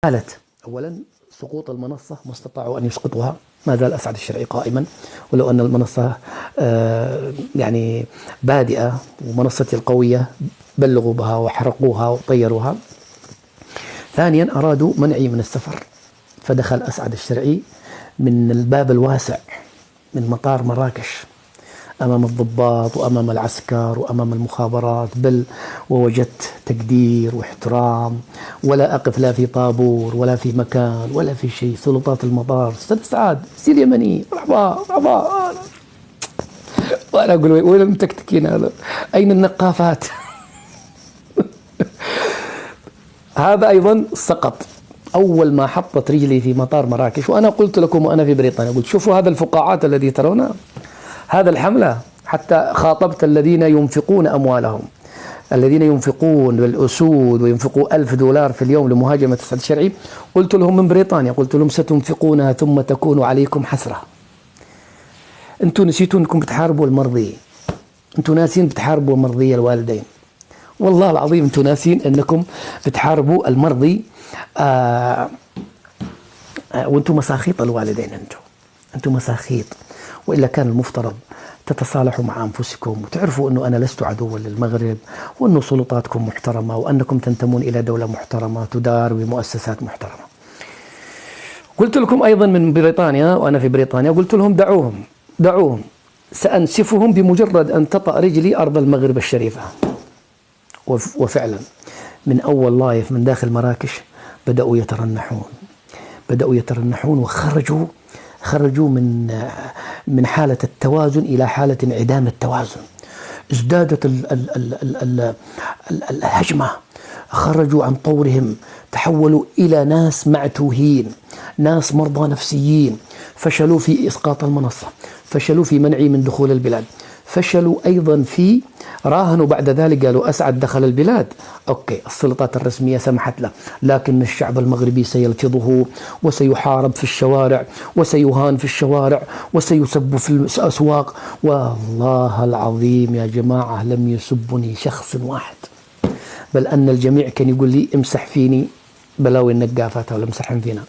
قالت أولا سقوط المنصة ما استطاعوا أن يسقطوها، ما زال أسعد الشرعي قائما، ولو أن المنصة يعني بادئة ومنصتي القوية بلغوا بها وحرقوها وطيروها. ثانيا أرادوا منعي من السفر، فدخل أسعد الشرعي من الباب الواسع من مطار مراكش أمام الضباط وأمام العسكر وأمام المخابرات، بل ووجدت تقدير واحترام، ولا أقف لا في طابور ولا في مكان ولا في شيء. سلطات المطار: أستاذ سعد سي اليمني، مرحبا مرحبا. وأنا أقول وين المتكتكين هذا؟ أين النقافات؟ هذا أيضا سقط أول ما حطت رجلي في مطار مراكش. وأنا قلت لكم وأنا في بريطانيا، قلت شوفوا هذا الفقاعات الذي ترونه، هذا الحملة، حتى خاطبت الذين ينفقون أموالهم، الذين ينفقون بالأسود وينفقوا $1000 في اليوم لمهاجمة أسعد الشرعي. قلت لهم من بريطانيا، قلت لهم ستنفقونها ثم تكون عليكم حسرة. أنتم نسيتوا أنكم بتحاربوا المرضي، أنتم ناسين بتحاربوا مرضي الوالدين، والله العظيم أنتم ناسين أنكم بتحاربوا المرضي وأنتم مساخيط الوالدين، أنتم مساخيط. وإلا كان المفترض تتصالحوا مع أنفسكم وتعرفوا أنه أنا لست عدوا للمغرب، وأنه سلطاتكم محترمة، وأنكم تنتمون إلى دولة محترمة تدار بمؤسسات محترمة. قلت لكم أيضا من بريطانيا وأنا في بريطانيا، قلت لهم دعوهم سأنسفهم بمجرد أن تطأ رجلي أرض المغرب الشريفة. وفعلا من أول لايف من داخل مراكش بدأوا يترنحون وخرجوا من حالة التوازن إلى حالة انعدام التوازن. ازدادت الهجمة، خرجوا عن طورهم، تحولوا إلى ناس معتوهين، ناس مرضى نفسيين. فشلوا في إسقاط المنصة، فشلوا في منعي من دخول البلاد، فشلوا أيضا في راهنوا بعد ذلك، قالوا أسعد دخل البلاد، أوكي السلطات الرسمية سمحت له، لكن الشعب المغربي سيلفظه وسيحارب في الشوارع وسيهان في الشوارع وسيسب في الأسواق. والله العظيم يا جماعة لم يسبني شخص واحد، بل أن الجميع كان يقول لي امسح فيني بلاوي النقافات ولا امسحهم فينا.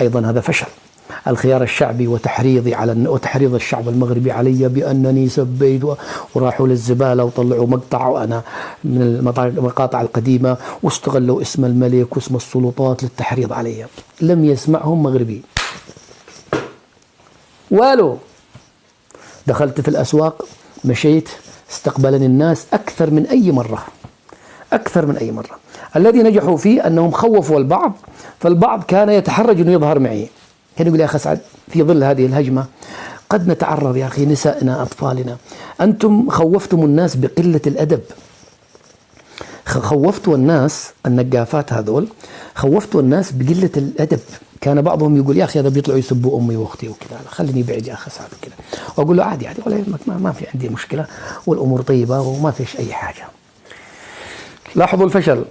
أيضا هذا فشل الخيار الشعبي وتحريض الشعب المغربي علي بأنني سبيت، وراحوا للزبالة وطلعوا مقطع وأنا من المقاطع القديمة، واستغلوا اسم الملك واسم السلطات للتحريض علي. لم يسمعهم مغربي. والو دخلت في الأسواق، مشيت، استقبلني الناس أكثر من أي مرة. الذي نجحوا فيه أنهم خوفوا البعض، فالبعض كان يتحرج أنه يظهر معي، كان يقول يا أخي سعد في ظل هذه الهجمة قد نتعرض يا أخي، نسائنا أطفالنا. أنتم خوفتم الناس بقلة الأدب، خوفتوا الناس النقافات هذول، خوفتوا الناس بقلة الأدب. كان بعضهم يقول يا أخي هذا بيطلعوا يسبوا أمي وأختي وكذا، خليني بعيد يا أخي سعد وكذا. وأقول له عادي ولا يهمك، ما في عندي مشكلة والأمور طيبة وما فيش أي حاجة. لاحظوا الفشل،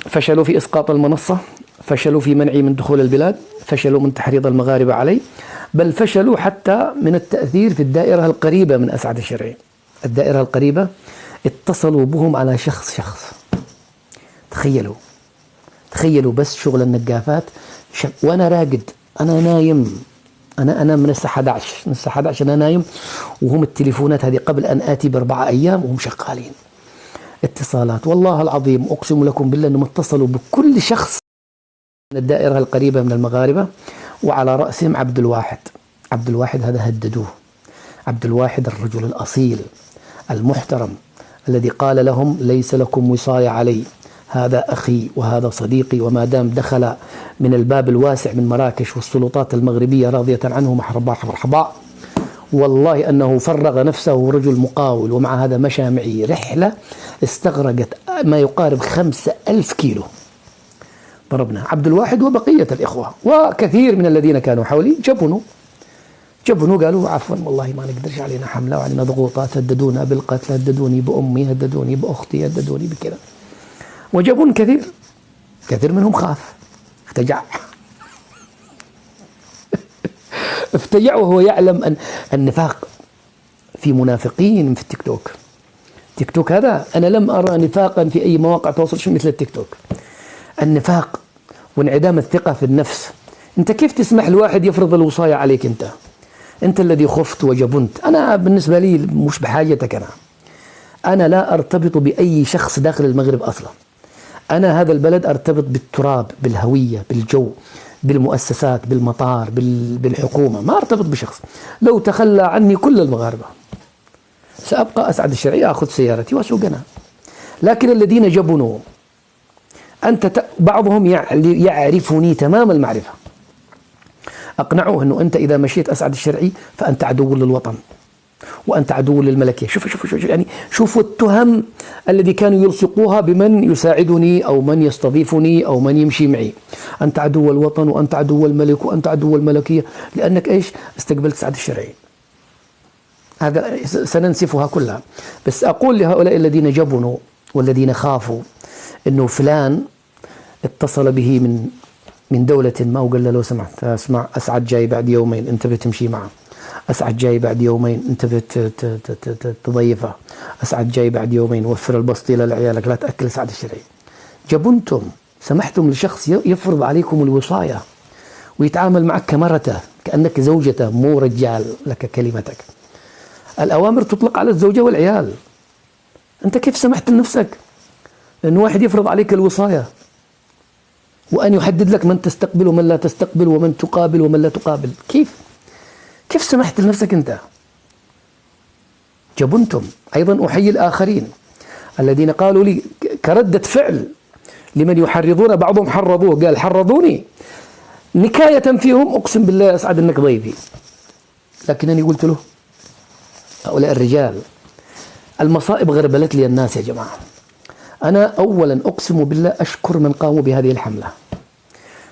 فشلوا في إسقاط المنصة، فشلوا في منعي من دخول البلاد، فشلوا من تحريض المغاربة علي، بل فشلوا حتى من التأثير في الدائرة القريبة من أسعد الشرعي. الدائرة القريبة اتصلوا بهم على شخص. تخيلوا بس شغل النقافات. وأنا راقد، أنا نايم، أنا من الساعة 11 أنا نايم، وهم التليفونات هذه قبل أن آتي ب4 أيام وهم شغالين اتصالات. والله العظيم أقسم لكم بالله أنهم اتصلوا بكل شخص من الدائرة القريبة من المغاربة، وعلى رأسهم عبد الواحد هذا هددوه. عبد الواحد الرجل الأصيل المحترم الذي قال لهم ليس لكم وصاية علي، هذا أخي وهذا صديقي، وما دام دخل من الباب الواسع من مراكش والسلطات المغربية راضية عنه مرحبا. والله أنه فرغ نفسه رجل مقاول، ومع هذا مشى معي رحلة استغرقت ما يقارب 5000 كيلو. ضربنا عبد الواحد وبقية الإخوة وكثير من الذين كانوا حولي جبنوا قالوا عفوا والله ما نقدرش، علينا حملة وعلينا ضغوطات، هددونا بالقتل، هددوني بأمي، هددوني بأختي، هددوني بكذا. وجبن كثير منهم خاف، افتجع وهو يعلم أن النفاق في منافقين في التيك توك هذا أنا لم أرى نفاقا في أي مواقع تواصل مثل التيك توك. النفاق وانعدام الثقة في النفس. أنت كيف تسمح لواحد يفرض الوصاية عليك؟ أنت الذي خفت وجبنت. أنا بالنسبة لي مش بحاجتك. أنا لا أرتبط بأي شخص داخل المغرب أصلا. أنا هذا البلد أرتبط بالتراب، بالهوية، بالجو، بالمؤسسات، بالمطار، بالحكومة. ما أرتبط بشخص. لو تخلى عني كل المغاربة سأبقى أسعد الشرعي، أخذ سيارتي وأسوقنا. لكن الذين جبنوا، بعضهم يعرفني تمام المعرفة، أقنعوه أنه أنت إذا مشيت أسعد الشرعي فأنت عدو للوطن وأنت عدو للملكية. شوف يعني شوفوا التهم الذي كانوا يلصقوها بمن يساعدني أو من يستضيفني أو من يمشي معي. أنت عدو الوطن وأنت عدو الملك وأنت عدو الملكية، لأنك إيش؟ استقبلت سعد الشرعي. هذا سننسفها كلها. بس أقول لهؤلاء الذين جبنوا والذين خافوا أنه فلان اتصل به من دولة ما، وقال له لو سمحت اسمع، أسعد جاي بعد يومين، أنت بتمشي معه. أسعد جاي بعد يومين، أنت بتضيفه. أسعد جاي بعد يومين، وفر البسطيلة لعيالك، لا تأكل سعد الشرعي. جبنتم، سمحتم لشخص يفرض عليكم الوصاية ويتعامل معك كمرته، كأنك زوجته مو رجال لك كلمتك. الأوامر تطلق على الزوجة والعيال. أنت كيف سمحت لنفسك أن واحد يفرض عليك الوصاية وأن يحدد لك من تستقبل ومن لا تستقبل ومن تقابل ومن لا تقابل؟ كيف سمحت لنفسك أنت؟ جبنتم. أيضا أحيي الآخرين الذين قالوا لي كردة فعل لمن يحرضون، بعضهم حرضوه، قال حرضوني نكاية فيهم، أقسم بالله أسعد أنك ضيفي. لكنني قلت له هؤلاء الرجال المصائب غربلت لي الناس يا جماعة. أنا أولا أقسم بالله أشكر من قاموا بهذه الحملة.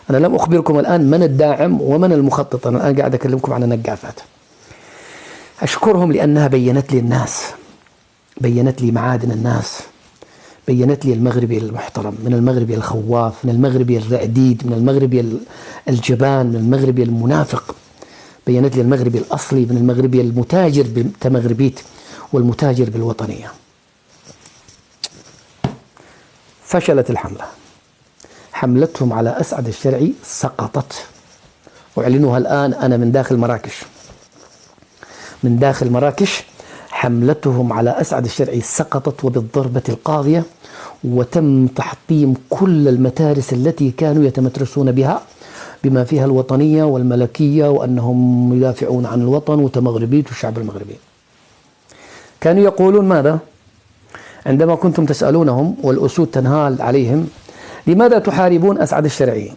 أنا لم أخبركم الآن من الداعم ومن المخطط، أنا الآن قاعد أكلمكم عن النقافات. أشكرهم لأنها بيّنت لي الناس، بيّنت لي معادن الناس، بيّنت لي المغربي المحترم من المغربي الخواف، من المغربي الرعديد، من المغربي الجبان، من المغربي المنافق. بيّنت لي المغربي الأصلي من المغربي المتاجر بتمغربيت والمتاجر بالوطنية. فشلت الحملة. حملتهم على أسعد الشرعي سقطت، أعلنها الآن أنا من داخل مراكش. من داخل مراكش حملتهم على أسعد الشرعي سقطت وبالضربة القاضية، وتم تحطيم كل المتارس التي كانوا يتمترسون بها بما فيها الوطنية والملكية وأنهم يدافعون عن الوطن وتمغربيت والشعب المغربي. كانوا يقولون ماذا؟ عندما كنتم تسألونهم والأسود تنهال عليهم لماذا تحاربون أسعد الشرعي؟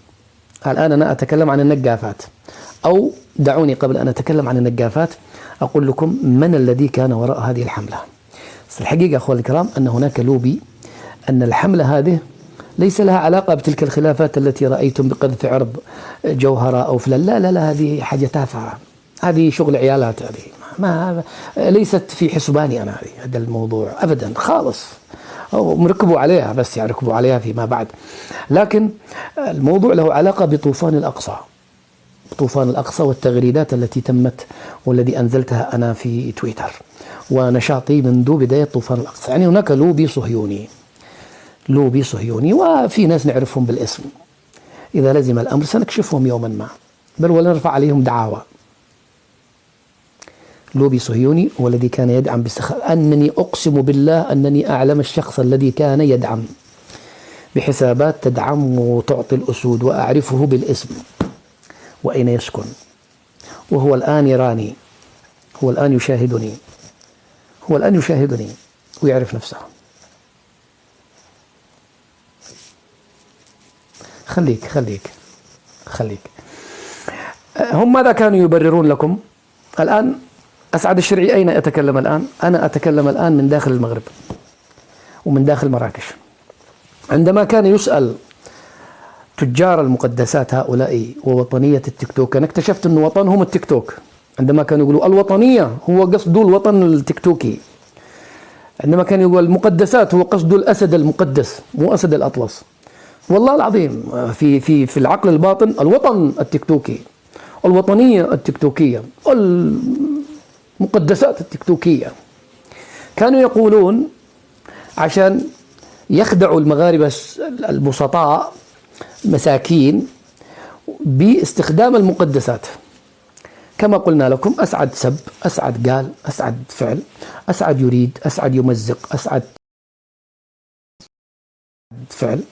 الآن أنا أتكلم عن النقافات، أو دعوني قبل أن أتكلم عن النقافات أقول لكم من الذي كان وراء هذه الحملة. بس الحقيقة أخوة الكرام أن هناك لوبي، أن الحملة هذه ليس لها علاقة بتلك الخلافات التي رأيتم بقذف عرض جوهرة أو فلان. لا لا لا، هذه حاجة تافهة، هذه شغل عيالات، هذه ما ليست في حسباني أنا هذا الموضوع أبدا خالص. مركبوا عليها بس يركبوا عليها فيما بعد، لكن الموضوع له علاقة بطوفان الأقصى. طوفان الأقصى والتغريدات التي تمت والذي أنزلتها أنا في تويتر ونشاطي منذ بداية طوفان الأقصى. يعني هناك لوبي صهيوني، لوبي صهيوني، وفي ناس نعرفهم بالاسم. إذا لزم الأمر سنكشفهم يوما ما، بل ونرفع عليهم دعاوى. لوبي صهيوني هو الذي كان يدعم باستخفاف. أنني أقسم بالله أنني أعلم الشخص الذي كان يدعم بحسابات تدعم وتعطي الأسود، وأعرفه بالاسم وأين يسكن، وهو الآن يراني، هو الآن يشاهدني، هو الآن يشاهدني ويعرف نفسه. خليك خليك خليك. هم ماذا كانوا يبررون لكم؟ الآن أسعد الشرعي أين أتكلم الآن؟ أنا أتكلم الآن من داخل المغرب ومن داخل مراكش. عندما كان يسأل تجار المقدسات هؤلاء ووطنية التيك توك، أنا اكتشفت أن وطنهم التيك توك. عندما كانوا يقولوا الوطنية هو قصده الوطن التيك توكي، عندما كان يقول المقدسات هو قصده الأسد المقدس مو أسد الأطلس. والله العظيم في العقل الباطن الوطن التيك توكي، الوطنية التيك توكية، المقدسات التيك توكية. كانوا يقولون عشان يخدعوا المغاربة البسطاء مساكين باستخدام المقدسات. كما قلنا لكم: أسعد سب، أسعد قال، أسعد فعل، أسعد يريد، أسعد يمزق، أسعد فعل.